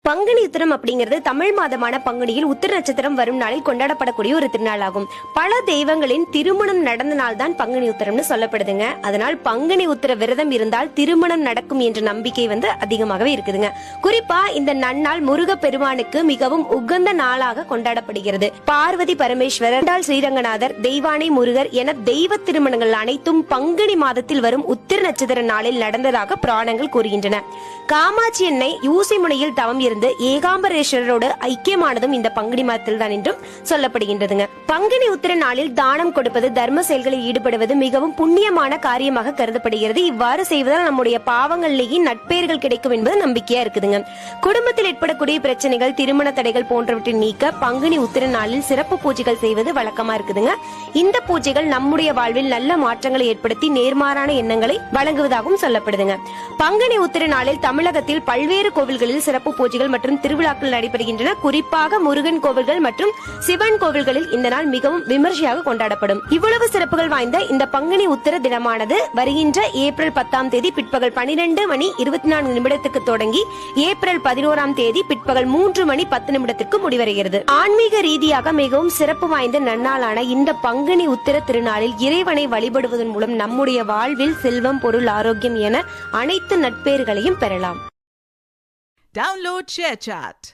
பங்குனி உத்திரம் அப்படிங்கிறது தமிழ் மாதமான பங்குனியில் உத்திர நட்சத்திரம் வரும் நாளில் கொண்டாடப்படக்கூடிய ஒரு திருநாள் ஆகும். பல தெய்வங்களின் திருமணம் நடந்த நாள் தான் பங்குனி உத்திரம்னு சொல்லப்படுதுங்க. அதனால் பங்குனி உத்திர விரதம் இருந்தால் திருமணம் நடக்கும் என்ற நம்பிக்கை அதிகமாகவே இருக்குதுங்க. குறிப்பா இந்த நன்னாள் முருக பெருமானுக்கு மிகவும் உகந்த நாளாக கொண்டாடப்படுகிறது. பார்வதி பரமேஸ்வரர், ஸ்ரீரங்கநாதர், தெய்வானை முருகர் என தெய்வ திருமணங்கள் அனைத்தும் பங்குனி மாதத்தில் வரும் உத்திர நட்சத்திர நாளில் நடந்ததாக புராணங்கள் கூறுகின்றன. காமாட்சி எண்ணெய் யூசி முனையில் தவம் இருந்து ஏகாம்பரேஸ்வரரோடு ஐக்கியமானதும் இந்த பங்குனி மாதத்தில் தான் என்றும் சொல்லப்படுகின்றதுங்க. பங்குனி உத்திர நாளில் தானம் கொடுப்பது, தர்ம செயல்களில் ஈடுபடுவது மிகவும் புண்ணியமான காரியமாக கருதப்படுகிறது. இவ்வாறு செய்வதால் நம்முடைய பாவங்கள் நீங்கி நட்பெயர்கள் கிடைக்கும் என்பது நம்பிக்கையா இருக்குதுங்க. குடும்பத்தில் ஏற்படக்கூடிய பிரச்சனைகள், திருமண தடைகள் போன்றவற்றை நீக்க பங்குனி உத்திர நாளில் சிறப்பு பூஜைகள் செய்வது வழக்கமா இருக்குதுங்க. இந்த பூஜைகள் நம்முடைய வாழ்வில் நல்ல மாற்றங்களை ஏற்படுத்தி நேர்மாறான எண்ணங்களை வழங்குவதாகவும் சொல்லப்படுதுங்க. பங்குனி உத்திர நாளில் தமிழகத்தில் பல்வேறு கோவில்களில் சிறப்பு பூஜைகள் மற்றும் திருவிழாக்கள் நடைபெறுகின்றன. குறிப்பாக முருகன் கோவில்கள் மற்றும் சிவன் கோவில்களில் இந்த நாள் மிகவும் விமர்சையாக கொண்டாடப்படும். இவ்வளவு சிறப்புகள் வாய்ந்த இந்த பங்குனி உத்திர தினமானது வருகின்ற ஏப்ரல் 10 பிற்பகல் 12:24 தொடங்கி ஏப்ரல் 11 பிற்பகல் 3:10 முடிவடைகிறது. ஆன்மீக ரீதியாக மிகவும் சிறப்பு வாய்ந்த நன்னாளான இந்த பங்குனி உத்திர திருநாளில் இறைவனை வழிபடுவதன் மூலம் நம்முடைய வாழ்வில் செல்வம், பொருள், ஆரோக்கியம் என அனைத்து நட்பெயர்களையும் பெறலாம். Download ShareChat.